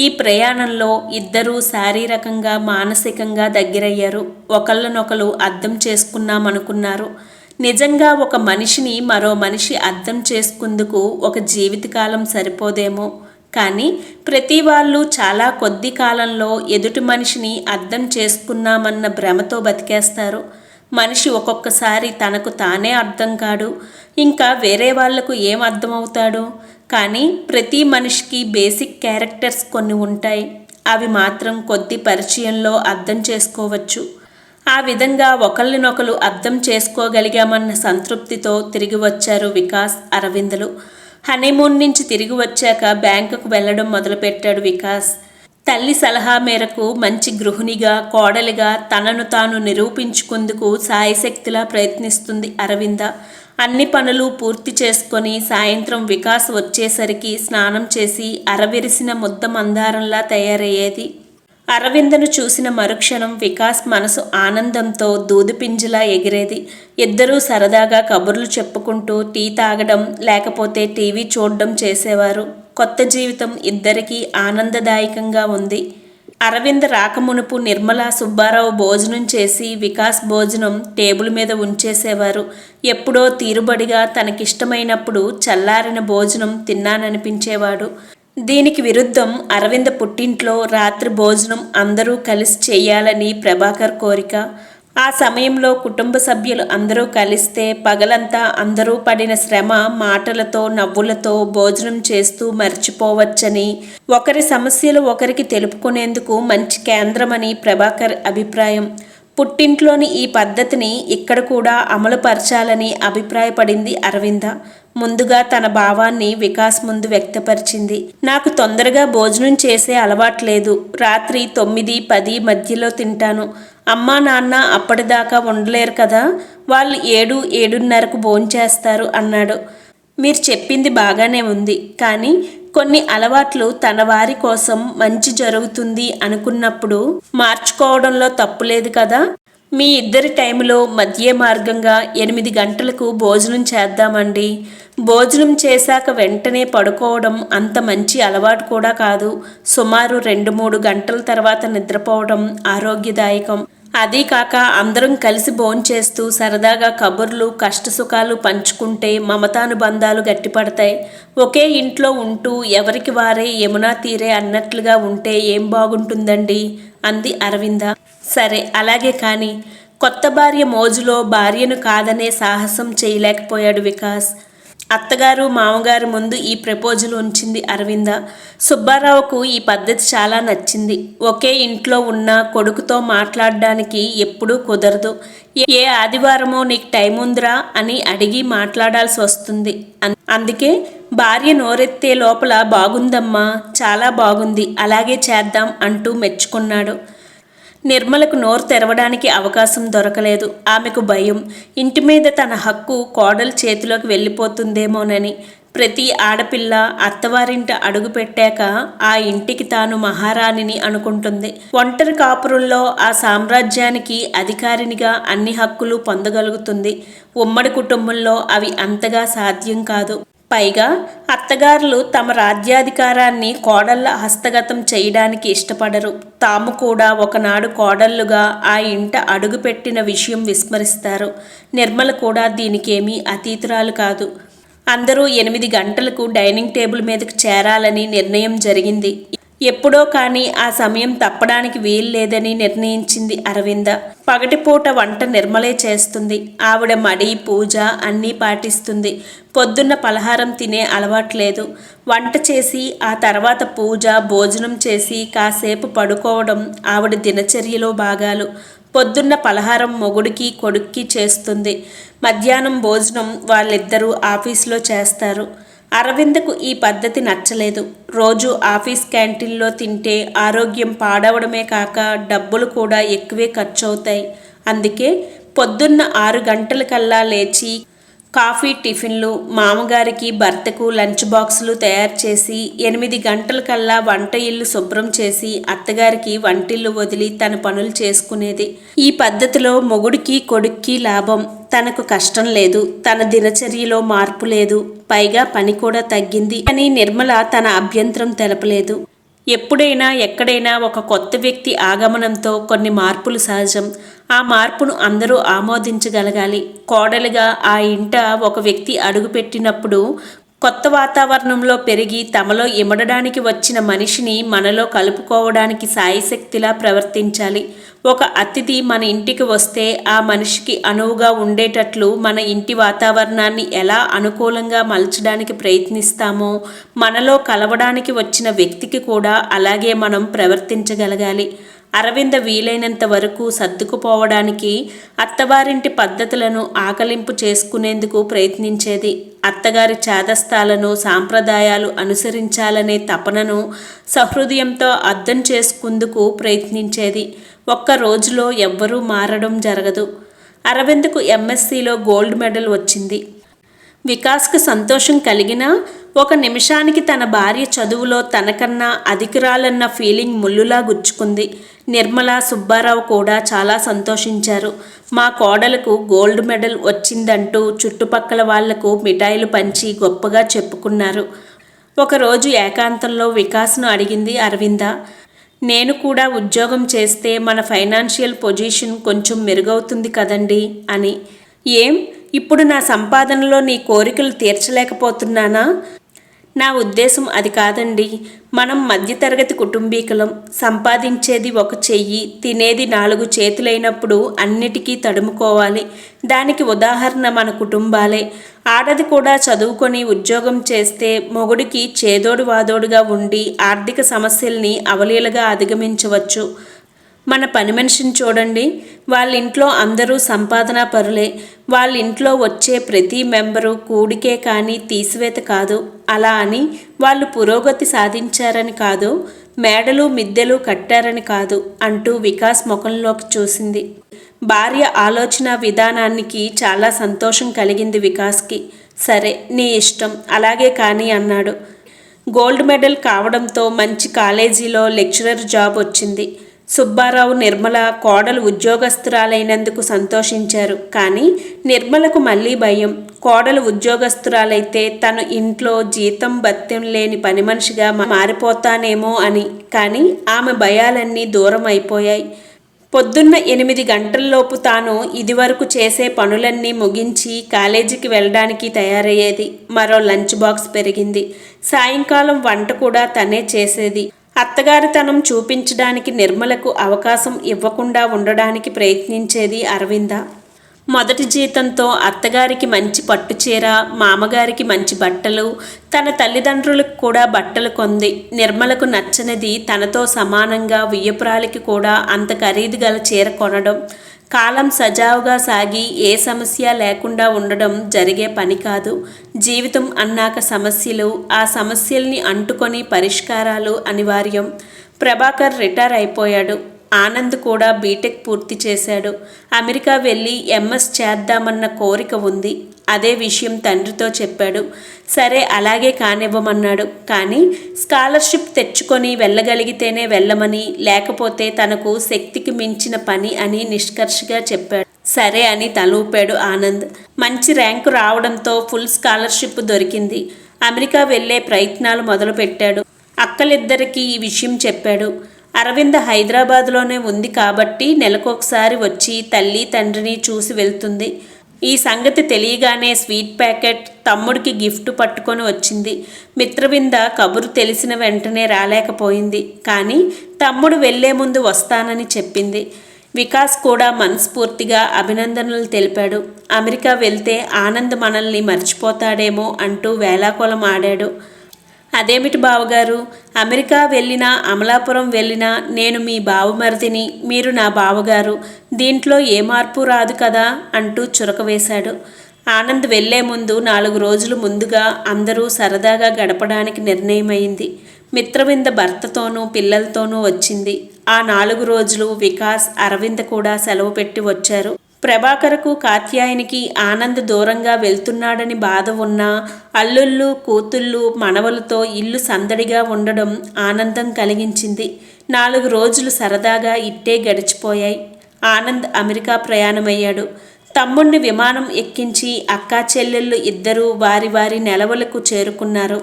ఈ ప్రయాణంలో ఇద్దరూ శారీరకంగా మానసికంగా దగ్గరయ్యారు. ఒకళ్ళనొకరు అర్థం చేసుకున్నామనుకున్నారు. నిజంగా ఒక మనిషిని మరో మనిషి అర్థం చేసుకుందుకు ఒక జీవితకాలం సరిపోదేమో. కానీ ప్రతి వాళ్ళు చాలా కొద్ది కాలంలో ఎదుటి మనిషిని అర్థం చేసుకున్నామన్న భ్రమతో బతికేస్తారు. మనిషి ఒక్కొక్కసారి తనకు తానే అర్థం కాడు, ఇంకా వేరే వాళ్లకు ఏం అర్థమవుతాడు. కానీ ప్రతి మనిషికి బేసిక్ క్యారెక్టర్స్ కొన్ని ఉంటాయి. అవి మాత్రం కొద్ది పరిచయంలో అర్థం చేసుకోవచ్చు. ఆ విధంగా ఒకళ్ళనొకరు అర్థం చేసుకోగలిగామన్న సంతృప్తితో తిరిగి వచ్చారు వికాస్, అరవిందలు. హనీమూన్ నుంచి తిరిగి వచ్చాక బ్యాంకుకు వెళ్ళడం మొదలుపెట్టాడు వికాస్. తల్లి సలహా మేరకు మంచి గృహిణిగా, కోడలిగా తనను తాను నిరూపించుకుందుకు సాయశక్తిలా ప్రయత్నిస్తుంది అరవింద. అన్ని పనులు పూర్తి చేసుకొని సాయంత్రం వికాస్ వచ్చేసరికి స్నానం చేసి అరవిరిసిన ముద్ద మందారంలా తయారయ్యేది. అరవిందను చూసిన మరుక్షణం వికాస్ మనసు ఆనందంతో దూదిపింజలా ఎగిరేది. ఇద్దరూ సరదాగా కబుర్లు చెప్పుకుంటూ టీ తాగడం లేకపోతే టీవీ చూడడం చేసేవారు. కొత్త జీవితం ఇద్దరికీ ఆనందదాయకంగా ఉంది. అరవింద రాకమునుపు నిర్మల, సుబ్బారావు భోజనం చేసి వికాస్ భోజనం టేబుల్ మీద ఉంచేసేవారు. ఎప్పుడో తీరుబడిగా తనకిష్టమైనప్పుడు చల్లారిన భోజనం తిన్నాననిపించేవాడు. దీనికి విరుద్ధం అరవింద పుట్టింట్లో రాత్రి భోజనం అందరూ కలిసి చేయాలని ప్రభాకర్ కోరిక. ఆ సమయంలో కుటుంబ సభ్యులు అందరూ కలిస్తే పగలంతా అందరూ పడిన శ్రమ మాటలతో, నవ్వులతో భోజనం చేస్తూ మర్చిపోవచ్చని, ఒకరి సమస్యలు ఒకరికి తెలుపుకునేందుకు మంచి కేంద్రమని ప్రభాకర్ అభిప్రాయం. పుట్టింట్లోని ఈ పద్ధతిని ఇక్కడ కూడా అమలుపరచాలని అభిప్రాయపడింది అరవింద. ముందుగా తన భావాన్ని వికాస్ ముందు వ్యక్తపరిచింది. నాకు తొందరగా భోజనం చేసే అలవాట్లేదు. రాత్రి 9, 10 మధ్యలో తింటాను. అమ్మా నాన్న అప్పటిదాకా ఉండలేరు కదా, వాళ్ళు 7, 7:30కు భోంచేస్తారు అన్నాడు. మీరు చెప్పింది బాగానే ఉంది, కానీ కొన్ని అలవాట్లు తన వారి కోసం మంచి జరుగుతుంది అనుకున్నప్పుడు మార్చుకోవడంలో తప్పులేదు కదా. మీ ఇద్దరి టైంలో మధ్య మార్గంగా 8 గంటలకు భోజనం చేద్దామండి. భోజనం చేశాక వెంటనే పడుకోవడం అంత మంచి అలవాటు కూడా కాదు. సుమారు 2-3 గంటల తర్వాత నిద్రపోవడం ఆరోగ్యదాయకం. అదీ కాక అందరం కలిసి భోంచేస్తూ సరదాగా కబుర్లు, కష్టసుఖాలు పంచుకుంటే మమతానుబంధాలు గట్టిపడతాయి. ఒకే ఇంట్లో ఉంటూ ఎవరికి వారే యమునా తీరే అన్నట్లుగా ఉంటే ఏం బాగుంటుందండి అంది అరవింద. సరే అలాగే కానీ. కొత్త భార్య మోజులో భార్యను కాదనే సాహసం చేయలేకపోయాడు వికాస్. అత్తగారు, మామగారు ముందు ఈ ప్రపోజల్ ఉంచింది అరవింద. సుబ్బారావుకు ఈ పద్ధతి చాలా నచ్చింది. ఒకే ఇంట్లో ఉన్న కొడుకుతో మాట్లాడడానికి ఎప్పుడూ కుదరదు. ఏ ఆదివారమో నీకు టైం ఉందిరా అని అడిగి మాట్లాడాల్సి వస్తుంది. అందుకే భార్య నోరెత్తే లోపల బాగుందమ్మా, చాలా బాగుంది, అలాగే చేద్దాం అంటూ మెచ్చుకున్నాడు. నిర్మలకు నోరు తెరవడానికి అవకాశం దొరకలేదు. ఆమెకు భయం, ఇంటి మీద తన హక్కు కోడలు చేతిలోకి వెళ్ళిపోతుందేమోనని. ప్రతి ఆడపిల్ల అత్తవారింట అడుగు పెట్టాక ఆ ఇంటికి తాను మహారాణిని అనుకుంటుంది. ఒంటరి కాపురుల్లో ఆ సామ్రాజ్యానికి అధికారినిగా అన్ని హక్కులు పొందగలుగుతుంది. ఉమ్మడి కుటుంబంలో అవి అంతగా సాధ్యం కాదు. పైగా అత్తగారులు తమ రాజ్యాధికారాన్ని కోడళ్ళ హస్తగతం చేయడానికి ఇష్టపడరు. తాము కూడా ఒకనాడు కోడళ్ళుగా ఆ ఇంట అడుగుపెట్టిన విషయం విస్మరిస్తారు. నిర్మల కూడా దీనికేమీ అతీతురాలు కాదు. అందరూ 8 గంటలకు డైనింగ్ టేబుల్ మీదకు చేరాలని నిర్ణయం జరిగింది. ఎప్పుడో కానీ ఆ సమయం తప్పడానికి వీల్లేదని నిర్ణయించింది అరవింద. పగటిపూట వంట నిర్మలే చేస్తుంది. ఆవిడ మడి, పూజ అన్నీ పాటిస్తుంది. పొద్దున్న పలహారం తినే అలవాట్లేదు. వంట చేసి ఆ తర్వాత పూజ, భోజనం చేసి కాసేపు పడుకోవడం ఆవిడ దినచర్యలో భాగాలు. పొద్దున్న పలహారం మొగుడికి, కొడుక్కి చేస్తుంది. మధ్యాహ్నం భోజనం వాళ్ళిద్దరూ ఆఫీసులో చేస్తారు. అరవిందకు ఈ పద్ధతి నచ్చలేదు. రోజు ఆఫీస్ క్యాంటీన్లో తింటే ఆరోగ్యం పాడవడమే కాక డబ్బులు కూడా ఎక్కువే ఖర్చవుతాయి. అందుకే పొద్దున్న 6 గంటలకల్లా లేచి కాఫీ, టిఫిన్లు, మామగారికి, భర్తకు లంచ్ బాక్సులు తయారు చేసి 8 గంటలకల్లా వంట ఇల్లు శుభ్రం చేసి అత్తగారికి వంటిల్లు వదిలి తన పనులు చేసుకునేది. ఈ పద్ధతిలో మొగుడికి, కొడుక్కి లాభం. తనకు కష్టం లేదు. తన దినచర్యలో మార్పు లేదు. పైగా పని కూడా తగ్గింది అని నిర్మల తన అభ్యంతరం తెలపలేదు. ఎప్పుడైనా ఎక్కడైనా ఒక కొత్త వ్యక్తి ఆగమనంతో కొన్ని మార్పులు సహజం. ఆ మార్పును అందరూ ఆమోదించగలగాలి. కోడలిగా ఆ ఇంట ఒక వ్యక్తి అడుగుపెట్టినప్పుడు కొత్త వాతావరణంలో పెరిగి తమలో ఇమడడానికి వచ్చిన మనిషిని మనలో కలుపుకోవడానికి సాయశక్తిలా ప్రవర్తించాలి. ఒక అతిథి మన ఇంటికి వస్తే ఆ మనిషికి అనువుగా ఉండేటట్లు మన ఇంటి వాతావరణాన్ని ఎలా అనుకూలంగా మలచడానికి ప్రయత్నిస్తామో మనలో కలవడానికి వచ్చిన వ్యక్తికి కూడా అలాగే మనం ప్రవర్తించగలగాలి. అరవింద వీలైనంత వరకు సర్దుకుపోవడానికి అత్తవారింటి పద్ధతులను ఆకలింపు చేసుకునేందుకు ప్రయత్నించేది. అత్తగారి చాదస్తాలను, సాంప్రదాయాలు అనుసరించాలనే తపనను సహృదయంతో అర్థం చేసుకుందుకు ప్రయత్నించేది. ఒక్క రోజులో ఎవ్వరూ మారడం జరగదు. అరవిందకు ఎంఎస్సిలో గోల్డ్ మెడల్ వచ్చింది. వికాస్కు సంతోషం కలిగినా ఒక నిమిషానికి తన భార్య చదువులో తనకన్నా అధికురాలన్న ఫీలింగ్ ముల్లులా గుచ్చుకుంది. నిర్మల, సుబ్బారావు కూడా చాలా సంతోషించారు. మా కోడలకు గోల్డ్ మెడల్ వచ్చిందంటూ చుట్టుపక్కల వాళ్లకు మిఠాయిలు పంచి గొప్పగా చెప్పుకున్నారు. ఒకరోజు ఏకాంతంలో వికాస్ను అడిగింది అరవింద. నేను కూడా ఉద్యోగం చేస్తే మన ఫైనాన్షియల్ పొజిషన్ కొంచెం మెరుగవుతుంది కదండి అని. ఏం, ఇప్పుడు నా సంపాదనలో నీ కోరికలు తీర్చలేకపోతున్నానా? నా ఉద్దేశం అది కాదండి. మనం మధ్యతరగతి కుటుంబీకులం. సంపాదించేది ఒక చెయ్యి, తినేది 4 చేతులైనప్పుడు అన్నిటికీ తడుముకోవాలి. దానికి ఉదాహరణ మన కుటుంబాలే. ఆడది కూడా చదువుకొని ఉద్యోగం చేస్తే మొగుడికి చేదోడు వాదోడుగా ఉండి ఆర్థిక సమస్యల్ని అవలీలగా అధిగమించవచ్చు. మన పని మనిషిని చూడండి. వాళ్ళింట్లో అందరూ సంపాదనా పరులే. వాళ్ళింట్లో వచ్చే ప్రతి మెంబరు కూడికే కానీ తీసివేత కాదు. అలా అని వాళ్ళు పురోగతి సాధించారని కాదు, మేడలు మిద్దెలు కట్టారని కాదు అంటూ వికాస్ ముఖంలోకి చూసింది. భార్య ఆలోచన విధానానికి చాలా సంతోషం కలిగింది వికాస్కి. సరే, నీ ఇష్టం, అలాగే కానీ అన్నాడు. గోల్డ్ మెడల్ కావడంతో మంచి కాలేజీలో లెక్చరర్ జాబ్ వచ్చింది. సుబ్బారావు, నిర్మల కోడలు ఉద్యోగస్తురాలైనందుకు సంతోషించారు. కానీ నిర్మలకు మళ్ళీ భయం. కోడలు ఉద్యోగస్తురాలైతే తను ఇంట్లో జీతం భత్యం లేని పని మనిషిగా మారిపోతానేమో అని. కానీ ఆమె భయాలన్నీ దూరం అయిపోయాయి. పొద్దున్న 8 గంటల్లోపు తాను ఇదివరకు చేసే పనులన్నీ ముగించి కాలేజీకి వెళ్ళడానికి తయారయ్యేది. మరో లంచ్ బాక్స్ పెరిగింది. సాయంకాలం వంట కూడా తనే చేసేది. అత్తగారితనం చూపించడానికి నిర్మలకు అవకాశం ఇవ్వకుండా ఉండడానికి ప్రయత్నించేది అరవింద. మొదటి జీతంతో అత్తగారికి మంచి పట్టుచీర, మామగారికి మంచి బట్టలు, తన తల్లిదండ్రులకు కూడా బట్టలు కొంది. నిర్మలకు నచ్చనిది తనతో సమానంగా వియ్యపురాలికి కూడా అంత ఖరీదు గల చీర కొనడం. కాలం సజావుగా సాగి ఏ సమస్య లేకుండా ఉండడం జరిగే పని కాదు. జీవితం అన్నాక సమస్యలు, ఆ సమస్యల్ని అంటుకొని పరిష్కారాలు అనివార్యం. ప్రభాకర్ రిటైర్ అయిపోయాడు. ఆనంద్ కూడా బీటెక్ పూర్తి చేశాడు. అమెరికా వెళ్ళి ఎంఎస్ చేద్దామన్న కోరిక ఉంది. అదే విషయం తండ్రితో చెప్పాడు. సరే, అలాగే కానివ్వమన్నాడు. కానీ స్కాలర్షిప్ తెచ్చుకొని వెళ్ళగలిగితేనే వెళ్ళమని, లేకపోతే తనకు శక్తికి మించిన పని అని నిష్కర్షగా చెప్పాడు. సరే అని తలూపాడు ఆనంద్. మంచి ర్యాంకు రావడంతో ఫుల్ స్కాలర్షిప్ దొరికింది. అమెరికా వెళ్లే ప్రయత్నాలు మొదలుపెట్టాడు. అక్కలిద్దరికీ ఈ విషయం చెప్పాడు. అరవింద హైదరాబాద్లోనే ఉంది కాబట్టి నెలకొకసారి వచ్చి తల్లి తండ్రిని చూసి వెళ్తుంది. ఈ సంగతి తెలియగానే స్వీట్ ప్యాకెట్ తమ్ముడికి గిఫ్ట్ పట్టుకొని వచ్చింది. మిత్రవింద కబురు తెలిసిన వెంటనే రాలేకపోయింది. కానీ తమ్ముడు వెళ్లే ముందు వస్తానని చెప్పింది. వికాస్ కూడా మనస్ఫూర్తిగా అభినందనలు తెలిపాడు. అమెరికా వెళ్తే ఆనంద్ మనల్ని మర్చిపోతాడేమో అంటూ వేళాకోళం ఆడాడు. అదేమిటి బావగారు, అమెరికా వెళ్ళినా అమలాపురం వెళ్ళినా నేను మీ బావమరిదిని, మీరు నా బావగారు, దీంట్లో ఏ మార్పు రాదు కదా అంటూ చురక వేశాడు. ఆనంద్ వెళ్లే ముందు 4 రోజులు ముందుగా అందరూ సరదాగా గడపడానికి నిర్ణయమైంది. మిత్రవింద భర్తతోనూ పిల్లలతోనూ వచ్చింది. ఆ 4 రోజులు వికాస్, అరవింద కూడా సెలవు పెట్టి వచ్చారు. ప్రభాకర్కు కాత్యాయనికి ఆనంద్ దూరంగా వెళ్తున్నాడని బాధ ఉన్నా అల్లుళ్ళు కూతుళ్ళు మనవలతో ఇల్లు సందడిగా ఉండడం ఆనందం కలిగించింది. 4 రోజులు సరదాగా ఇట్టే గడిచిపోయాయి. ఆనంద్ అమెరికా ప్రయాణమయ్యాడు. తమ్ముణ్ణి విమానం ఎక్కించి అక్కా చెల్లెళ్ళు ఇద్దరూ వారి వారి నెలవులకు చేరుకున్నారు.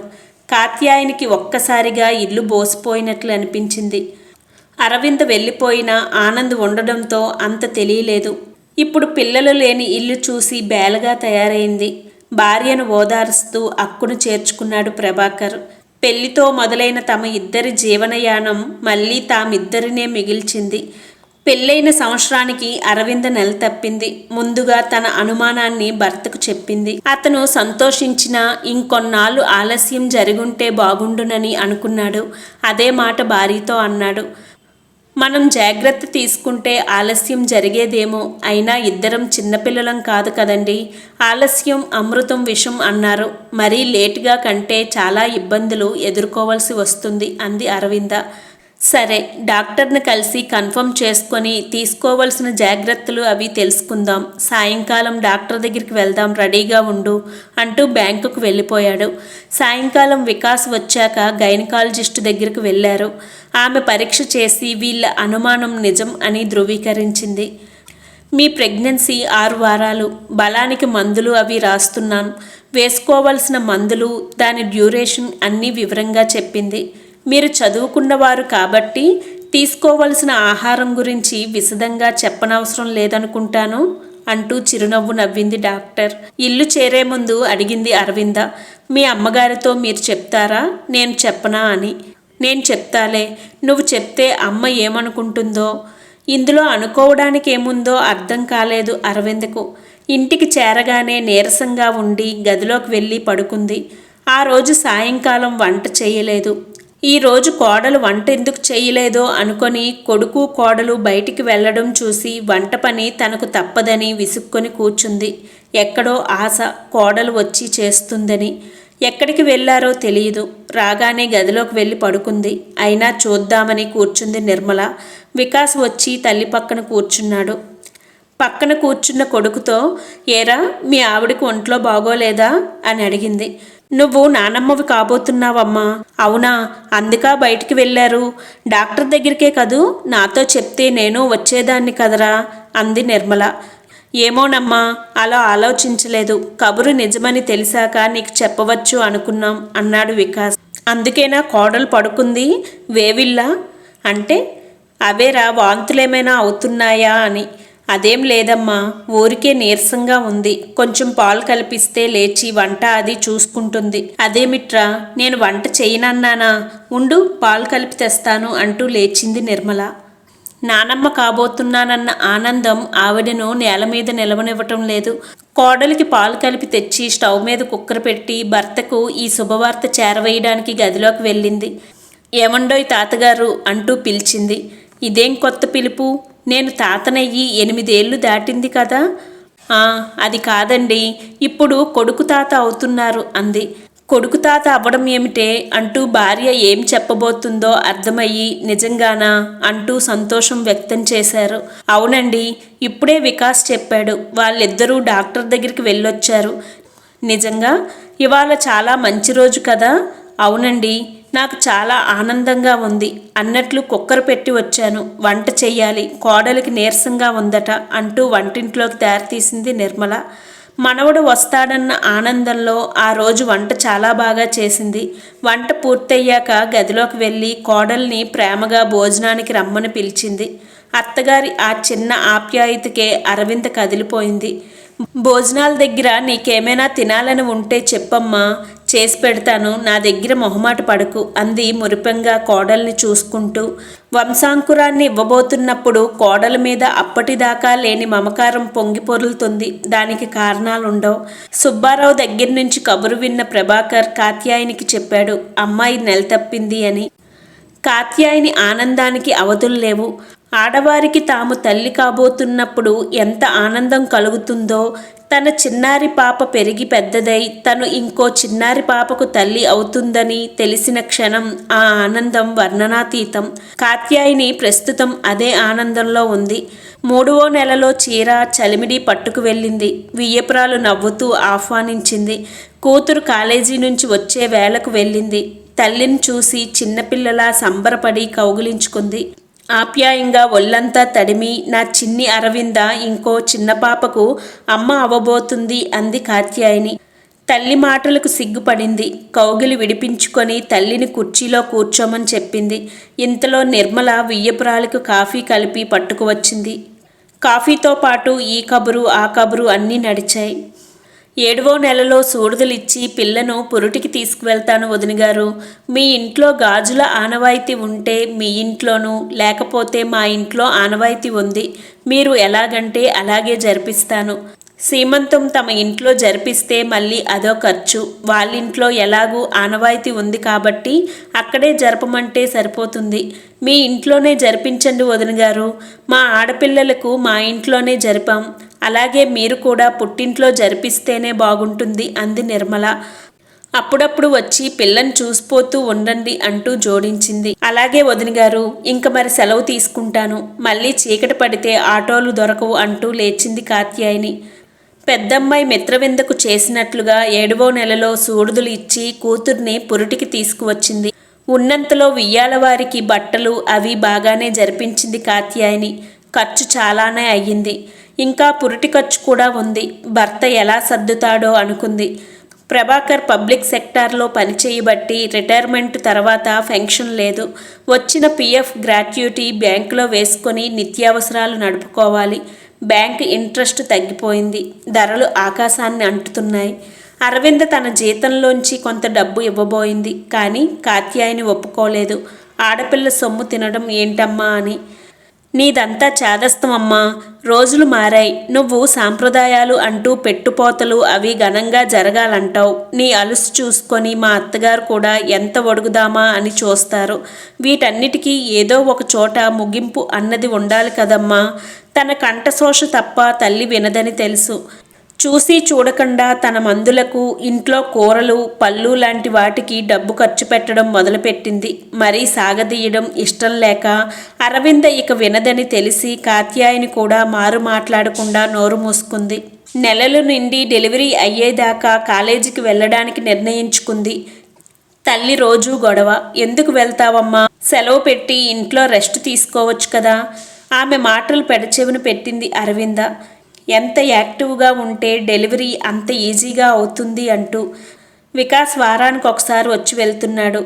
కాత్యాయనికి ఒక్కసారిగా ఇల్లు బోసిపోయినట్లు అనిపించింది. అరవింద్ వెళ్ళిపోయినా ఆనంద్ ఉండడంతో అంత తెలియలేదు. ఇప్పుడు పిల్లలు లేని ఇల్లు చూసి బేలగా తయారైంది. భార్యను ఓదారుస్తూ అక్కును చేర్చుకున్నాడు ప్రభాకర్. పెళ్లితో మొదలైన తమ ఇద్దరి జీవనయానం మళ్ళీ తామిద్దరినే మిగిల్చింది. పెళ్ళైన సంవత్సరానికి అరవింద నెల తప్పింది. ముందుగా తన అనుమానాన్ని భర్తకు చెప్పింది. అతను సంతోషించినా ఇంకొన్నాళ్ళు ఆలస్యం జరుగుంటే బాగుండునని అనుకున్నాడు. అదే మాట భార్యతో అన్నాడు. మనం జాగ్రత్త తీసుకుంటే ఆలస్యం జరిగేదేమో, అయినా ఇద్దరం చిన్నపిల్లలం కాదు కదండి. ఆలస్యం అమృతం విషం అన్నారు. మరీ లేటుగా కంటే చాలా ఇబ్బందులు ఎదుర్కోవాల్సి వస్తుంది అంది అరవింద. సరే, డాక్టర్ని కలిసి కన్ఫర్మ్ చేసుకొని తీసుకోవాల్సిన జాగ్రత్తలు అవి తెలుసుకుందాం. సాయంకాలం డాక్టర్ దగ్గరికి వెళ్దాం, రెడీగా ఉండు అంటూ బ్యాంకుకు వెళ్ళిపోయాడు. సాయంకాలం వికాస్ వచ్చాక గైనకాలజిస్ట్ దగ్గరికి వెళ్ళారు. ఆమె పరీక్ష చేసి వీళ్ళ అనుమానం నిజం అని ధృవీకరించింది. మీ ప్రెగ్నెన్సీ 6 వారాలు, బలానికి మందులు అవి రాస్తున్నాను. వేసుకోవాల్సిన మందులు, దాని డ్యూరేషన్ అన్నీ వివరంగా చెప్పింది. మీరు చదువుకున్నవారు కాబట్టి తీసుకోవలసిన ఆహారం గురించి విశదంగా చెప్పనవసరం లేదనుకుంటాను అంటూ చిరునవ్వు నవ్వింది డాక్టర్. ఇల్లు చేరే ముందు అడిగింది అరవింద. మీ అమ్మగారితో మీరు చెప్తారా, నేను చెప్పనా అని. నేను చెప్తాలే, నువ్వు చెప్తే అమ్మ ఏమనుకుంటుందో. ఇందులో అనుకోవడానికి ఏముందో అర్థం కాలేదు అరవిందకు. ఇంటికి చేరగానే నీరసంగా ఉండి గదిలోకి వెళ్ళి పడుకుంది. ఆ రోజు సాయంకాలం వంట చేయలేదు. ఈరోజు కోడలు వంట ఎందుకు చేయలేదో అనుకొని కొడుకు కోడలు బయటికి వెళ్లడం చూసి వంట పని తనకు తప్పదని విసుక్కొని కూర్చుంది. ఎక్కడో ఆశ కోడలు వచ్చి చేస్తుందని. ఎక్కడికి వెళ్లారో తెలియదు. రాగానే గదిలోకి వెళ్ళి పడుకుంది. అయినా చూద్దామని కూర్చుంది నిర్మల. వికాస్ వచ్చి తల్లి పక్కన కూర్చున్నాడు. పక్కన కూర్చున్న కొడుకుతో, ఏరా మీ ఆవిడకు ఒంట్లో బాగోలేదా అని అడిగింది. నువ్వు నానమ్మవి కాబోతున్నావమ్మా. అవునా, అందుకా బయటికి వెళ్ళారు. డాక్టర్ దగ్గరికే కదూ, నాతో చెప్తే నేను వచ్చేదాన్ని కదరా అంది నిర్మల. ఏమోనమ్మా, అలా ఆలోచించలేదు. కబురు నిజమని తెలిసాక నీకు చెప్పవచ్చు అనుకున్నాం అన్నాడు వికాస్. అందుకేనా కోడలు పడుకుంది వేవిల్లా అంటే? అవేరా, వాంతులేమైనా అవుతున్నాయా అని. అదేం లేదమ్మా, ఊరికే నీరసంగా ఉంది. కొంచెం పాలు కల్పిస్తే లేచి వంట అది చూసుకుంటుంది. అదేమిట్రా, నేను వంట చేయనన్నానా? ఉండు, పాలు కలిపి తెస్తాను అంటూ లేచింది నిర్మల. నానమ్మ కాబోతున్నానన్న ఆనందం ఆవిడను నేల మీద నిలవనివ్వటం లేదు. కోడలికి పాలు కలిపి తెచ్చి స్టవ్ మీద కుక్కర్ పెట్టి భర్తకు ఈ శుభవార్త చేరవేయడానికి గదిలోకి వెళ్ళింది. ఏమండోయ్ తాతగారు అంటూ పిలిచింది. ఇదేం కొత్త పిలుపు? నేను తాతనయ్యి 8 ఏళ్ళు దాటింది కదా. అది కాదండి, ఇప్పుడు కొడుకు తాత అవుతున్నారు అంది. కొడుకు తాత అవ్వడం ఏమిటే అంటూ భార్య ఏం చెప్పబోతుందో అర్థమయ్యి నిజంగానా అంటూ సంతోషం వ్యక్తం చేశారు. అవునండి, ఇప్పుడే వికాస్ చెప్పాడు. వాళ్ళిద్దరూ డాక్టర్ దగ్గరికి వెళ్ళొచ్చారు. నిజంగా? ఇవాళ చాలా మంచి రోజు కదా. అవునండి, నాకు చాలా ఆనందంగా ఉంది అన్నట్లు కుక్కర్ పెట్టి వచ్చాను. వంట చెయ్యాలి, కోడలికి నీరసంగా ఉందట అంటూ వంటింట్లోకి దారితీసింది నిర్మల. మనవడు వస్తాడన్న ఆనందంలో ఆ రోజు వంట చాలా బాగా చేసింది. వంట పూర్తయ్యాక గదిలోకి వెళ్ళి కోడల్ని ప్రేమగా భోజనానికి రమ్మని పిలిచింది. అత్తగారి ఆ చిన్న ఆప్యాయతకే అరవింద కదిలిపోయింది. భోజనాల దగ్గర నీకేమైనా తినాలని ఉంటే చెప్పమ్మా, చేసి పెడతాను, నా దగ్గర మొహమాట పడకు అంది మురిపెంగా కోడల్ని చూసుకుంటూ. వంశాంకురాన్ని ఇవ్వబోతున్నప్పుడు కోడల మీద అప్పటిదాకా లేని మమకారం పొంగి పొరులుతుంది. దానికి కారణాలుండవు. సుబ్బారావు దగ్గర నుంచి కబురు విన్న ప్రభాకర్ కాత్యాయనికి చెప్పాడు, అమ్మాయి నెల తప్పింది అని. కాత్యాయని ఆనందానికి అవధులు లేవు. ఆడవారికి తాము తల్లి కాబోతున్నప్పుడు ఎంత ఆనందం కలుగుతుందో, తన చిన్నారి పాప పెరిగి పెద్దదై తను ఇంకో చిన్నారి పాపకు తల్లి అవుతుందని తెలిసిన క్షణం ఆ ఆనందం వర్ణనాతీతం. కాత్యాయని ప్రస్తుతం అదే ఆనందంలో ఉంది. 3వ నెలలో చీర చలిమిడి పట్టుకు వెళ్ళింది. వియ్యపురాలు నవ్వుతూ ఆహ్వానించింది. కూతురు కాలేజీ నుంచి వచ్చే వేళకు వెళ్ళింది. తల్లిని చూసి చిన్నపిల్లలా సంబరపడి కౌగిలించుకుంది. ఆప్యాయంగా ఒళ్ళంతా తడిమి, నా చిన్ని అరవింద ఇంకో చిన్న పాపకు అమ్మ అవ్వబోతుంది అంది కాత్యాయని. తల్లి మాటలకు సిగ్గుపడింది. కౌగిలి విడిపించుకొని తల్లిని కుర్చీలో కూర్చోమని చెప్పింది. ఇంతలో నిర్మల వియ్యపురాలకు కాఫీ కలిపి పట్టుకువచ్చింది. కాఫీతో పాటు ఈ కబురు ఆ కబురు అన్నీ నడిచాయి. 7వ నెలలో సూడుదలిచ్చి పిల్లను పురుటికి తీసుకువెళ్తాను వదినగారు. మీ ఇంట్లో గాజుల ఆనవాయితీ ఉంటే మీ ఇంట్లోనూ, లేకపోతే మా ఇంట్లో ఆనవాయితీ ఉంది. మీరు ఎలాగంటే అలాగే జరిపిస్తాను. సీమంతం తమ ఇంట్లో జరిపిస్తే మళ్ళీ అదో ఖర్చు. వాళ్ళింట్లో ఎలాగూ ఆనవాయితీ ఉంది కాబట్టి అక్కడే జరపమంటే సరిపోతుంది. మీ ఇంట్లోనే జరిపించండి వదినగారు. మా ఆడపిల్లలకు మా ఇంట్లోనే జరిపాం. అలాగే మీరు కూడా పుట్టింట్లో జరిపిస్తేనే బాగుంటుంది అంది నిర్మల. అప్పుడప్పుడు వచ్చి పిల్లని చూసిపోతూ ఉండండి అంటూ జోడించింది. అలాగే వదినగారు, ఇంక మరి సెలవు తీసుకుంటాను. మళ్ళీ చీకటి పడితే ఆటోలు దొరకవు అంటూ లేచింది కాత్యాయని. పెద్దమ్మాయి మిత్రవిందకు చేసినట్లుగా 7వ నెలలో సూడుదులు ఇచ్చి కూతుర్ని పురిటికి తీసుకువచ్చింది. ఉన్నంతలో వియ్యాలవారికి బట్టలు అవి బాగానే జరిపించింది కాత్యాయని. ఖర్చు చాలానే అయ్యింది. ఇంకా పురిటి ఖర్చు కూడా ఉంది. భర్త ఎలా సర్దుతాడో అనుకుంది. ప్రభాకర్ పబ్లిక్ సెక్టార్లో పనిచేయబట్టి రిటైర్మెంట్ తర్వాత పెన్షన్ లేదు. వచ్చిన PF గ్రాట్యుటీ బ్యాంకులో వేసుకొని నిత్యావసరాలు నడుపుకోవాలి. బ్యాంకు ఇంట్రెస్ట్ తగ్గిపోయింది. ధరలు ఆకాశాన్ని అంటుతున్నాయి. అరవింద తన జీతంలోంచి కొంత డబ్బు ఇవ్వబోయింది. కానీ కాత్యాయని ఒప్పుకోలేదు. ఆడపిల్ల సొమ్ము తినడం ఏంటమ్మా అని. నీదంతా చాదస్తమమ్మా, రోజులు మారాయి. నువ్వు సాంప్రదాయాలు అంటూ పెట్టుపోతలు అవి ఘనంగా జరగాలంటావు. నీ అలుసు చూసుకొని మా అత్తగారు కూడా ఎంత ఒడుగుదామా అని చూస్తారు. వీటన్నిటికీ ఏదో ఒక చోట ముగింపు అన్నది ఉండాలి కదమ్మా. తన కంఠశోష తప్ప తల్లి వినదని తెలుసు. చూసి చూడకుండా తన మందులకు, ఇంట్లో కూరలు పళ్ళు లాంటి వాటికి డబ్బు ఖర్చు పెట్టడం మొదలుపెట్టింది. మరీ సాగదీయడం ఇష్టం లేక అరవింద ఇక వినదని తెలిసి కాత్యాయని కూడా మారు మాట్లాడకుండా నోరు మూసుకుంది. నెలలు నిండి డెలివరీ అయ్యేదాకా కాలేజీకి వెళ్ళడానికి నిర్ణయించుకుంది. తల్లి రోజూ గొడవ. ఎందుకు వెళ్తావమ్మా, సెలవు పెట్టి ఇంట్లో రెస్ట్ తీసుకోవచ్చు కదా. ఆమె మాటలు పెడచెవిన పెట్టింది అరవింద. ఎంత యాక్టివ్గా ఉంటే డెలివరీ అంత ఈజీగా అవుతుంది అంటూ. వికాస్ వారానికి ఒకసారి వచ్చి వెళ్తున్నాడు.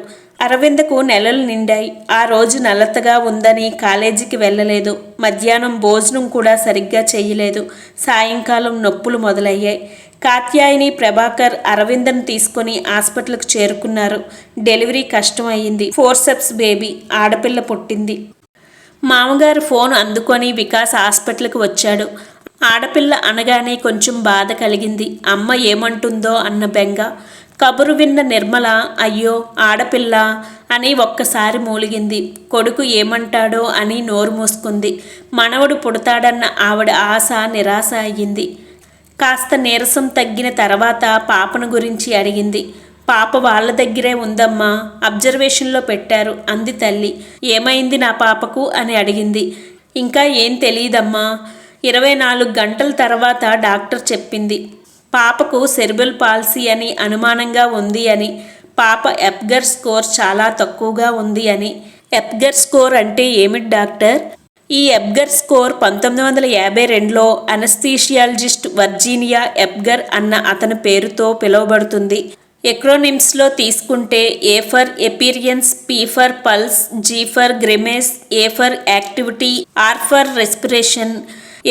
అరవిందకు నెలలు నిండాయి. ఆ రోజు నలతగా ఉందని కాలేజీకి వెళ్ళలేదు. మధ్యాహ్నం భోజనం కూడా సరిగ్గా చెయ్యలేదు. సాయంకాలం నొప్పులు మొదలయ్యాయి. కాత్యాయని, ప్రభాకర్ అరవిందను తీసుకొని హాస్పిటల్కి చేరుకున్నారు. డెలివరీ కష్టం అయ్యింది. ఫోర్సెప్స్ బేబీ, ఆడపిల్ల పుట్టింది. మామగారు ఫోన్ అందుకొని వికాస్ హాస్పిటల్కి వచ్చాడు. ఆడపిల్ల అనగానే కొంచెం బాధ కలిగింది. అమ్మ ఏమంటుందో అన్న బెంగ. కబురు విన్న నిర్మల అయ్యో ఆడపిల్ల అని ఒక్కసారి మూలిగింది. కొడుకు ఏమంటాడో అని నోరు మూసుకుంది. మనవడు పుడతాడన్న ఆవిడ ఆశ నిరాశ అయ్యింది. కాస్త నీరసం తగ్గిన తర్వాత పాపను గురించి అడిగింది. పాప వాళ్ళ దగ్గరే ఉందమ్మా, అబ్జర్వేషన్లో పెట్టారు అంది తల్లి. ఏమైంది నా పాపకు అని అడిగింది. ఇంకా ఏం తెలియదమ్మా, 24 గంటల తర్వాత డాక్టర్ చెప్పింది. పాపకు సెరిబ్రల్ పాల్సీ అని అనుమానంగా ఉంది అని. పాప ఎప్గర్ స్కోర్ చాలా తక్కువగా ఉంది అని. ఎప్గర్ స్కోర్ అంటే ఏమిటి డాక్టర్? ఈ ఎప్గర్ స్కోర్ 1952లో అనస్థీషియాలజిస్ట్ వర్జీనియా ఎప్గర్ అన్న అతని పేరుతో పిలువబడుతుంది. ఎక్రోనిమ్స్లో తీసుకుంటే A for appearance, P for pulse, G for grimace, A for activity, R for respiration.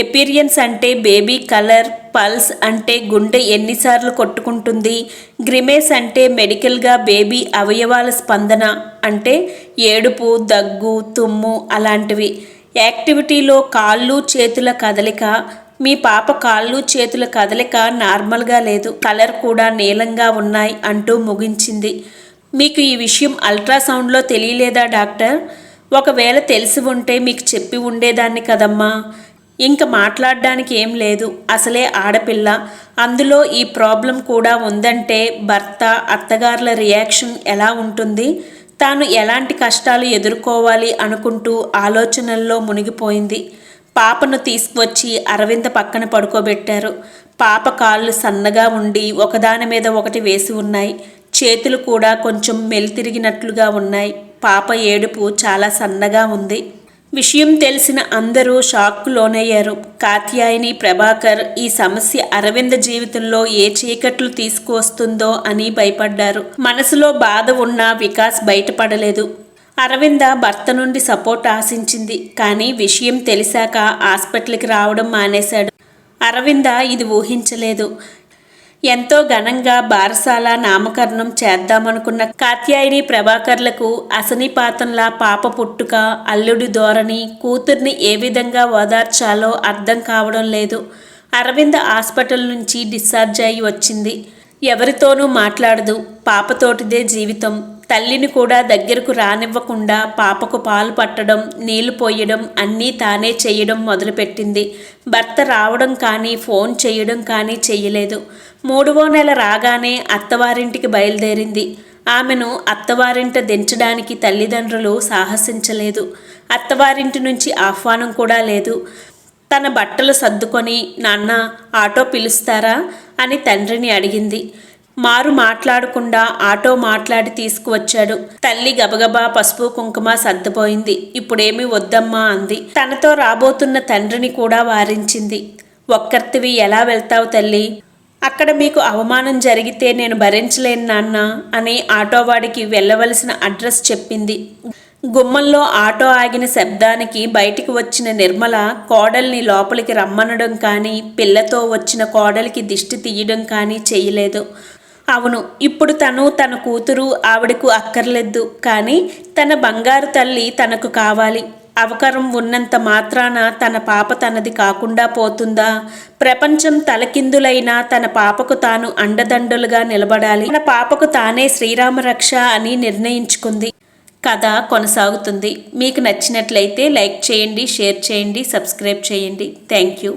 Appearance అంటే బేబీ కలర్, పల్స్ అంటే గుండె ఎన్నిసార్లు కొట్టుకుంటుంది, గ్రిమేస్ అంటే మెడికల్గా బేబీ అవయవాల స్పందన అంటే ఏడుపు, దగ్గు, తుమ్ము అలాంటివి. యాక్టివిటీలో కాళ్ళు చేతుల కదలిక. మీ పాప కాళ్ళు చేతుల కదలిక నార్మల్గా లేదు, కలర్ కూడా నీలంగా ఉన్నాయి అంటూ ముగించింది. మీకు ఈ విషయం అల్ట్రాసౌండ్లో తెలియలేదా డాక్టర్? ఒకవేళ తెలిసి ఉంటే మీకు చెప్పి ఉండేదాన్ని కదమ్మా. ఇంక మాట్లాడడానికి ఏం లేదు, అసలే ఆడపిల్ల, అందులో ఈ ప్రాబ్లం కూడా ఉందంటే భర్త అత్తగారుల రియాక్షన్ ఎలా ఉంటుంది, తాను ఎలాంటి కష్టాలు ఎదుర్కోవాలి అనుకుంటూ ఆలోచనల్లో మునిగిపోయింది. పాపను తీసుకువచ్చి అరవింద పక్కన పడుకోబెట్టారు. పాప కాళ్ళు సన్నగా ఉండి ఒకదాని మీద ఒకటి వేసి ఉన్నాయి. చేతులు కూడా కొంచెం మెలితిరిగినట్లుగా ఉన్నాయి. పాప ఏడుపు చాలా సన్నగా ఉంది. విషయం తెలిసిన అందరూ షాక్కు లోనయ్యారు. కాత్యాయని, ప్రభాకర్ ఈ సమస్య అరవింద జీవితంలో ఏ చీకట్లు తీసుకువస్తుందో అని భయపడ్డారు. మనసులో బాధ ఉన్నా వికాస్ బయటపడలేదు. అరవింద భర్త నుండి సపోర్ట్ ఆశించింది, కానీ విషయం తెలిసాక హాస్పిటల్కి రావడం మానేశాడు. అరవింద ఇది ఊహించలేదు. ఎంతో ఘనంగా బారసాల నామకరణం చేద్దామనుకున్న కాత్యాయని, ప్రభాకర్లకు అసనిపాతంలా పాప పుట్టుక, అల్లుడి ధోరణి, కూతుర్ని ఏ విధంగా ఓదార్చాలో అర్థం కావడం లేదు. అరవింద హాస్పిటల్ నుంచి డిశ్చార్జ్ అయి వచ్చింది. ఎవరితోనూ మాట్లాడదు, పాపతోటిదే జీవితం. తల్లిని కూడా దగ్గరకు రానివ్వకుండా పాపకు పాలు పట్టడం, నీళ్లు పోయడం అన్నీ తానే చేయడం మొదలుపెట్టింది. భర్త రావడం కానీ ఫోన్ చేయడం కానీ చెయ్యలేదు. 3వ నెల రాగానే అత్తవారింటికి బయలుదేరింది. ఆమెను అత్తవారింట దించడానికి తల్లిదండ్రులు సాహసించలేదు. అత్తవారింటి నుంచి ఆహ్వానం కూడా లేదు. తన బట్టలు సర్దుకొని, నాన్న ఆటో పిలుస్తారా అని తండ్రిని అడిగింది. మారు మాట్లాడకుండా ఆటో మాట్లాడి తీసుకువచ్చాడు. తల్లి గబగబా పసుపు కుంకుమ సర్దుపోయింది. ఇప్పుడేమీ వద్దమ్మా అంది. తనతో రాబోతున్న తండ్రిని కూడా వారించింది. ఒక్కర్తివి ఎలా వెళ్తావు తల్లి? అక్కడ మీకు అవమానం జరిగితే నేను భరించలేను నాన్న అని ఆటోవాడికి వెళ్ళవలసిన అడ్రస్ చెప్పింది. గుమ్మంలో ఆటో ఆగిన శబ్దానికి బయటికి వచ్చిన నిర్మల కోడల్ని లోపలికి రమ్మనడం కానీ, పిల్లతో వచ్చిన కోడలికి దిష్టి తీయడం కానీ చేయలేదు. అవును, ఇప్పుడు తన కూతురు ఆవిడకు అక్కర్లేదు, కానీ తన బంగారు తల్లి తనకు కావాలి. అవకాశం ఉన్నంత మాత్రాన తన పాప తనది కాకుండా పోతుందా? ప్రపంచం తలకిందులైనా తన పాపకు తాను అండదండలుగా నిలబడాలి. తన పాపకు తానే శ్రీరామ రక్ష అని నిర్ణయించుకుంది. కథ కొనసాగుతుంది. మీకు నచ్చినట్లయితే లైక్ చేయండి, షేర్ చేయండి, సబ్స్క్రైబ్ చేయండి. Thank you.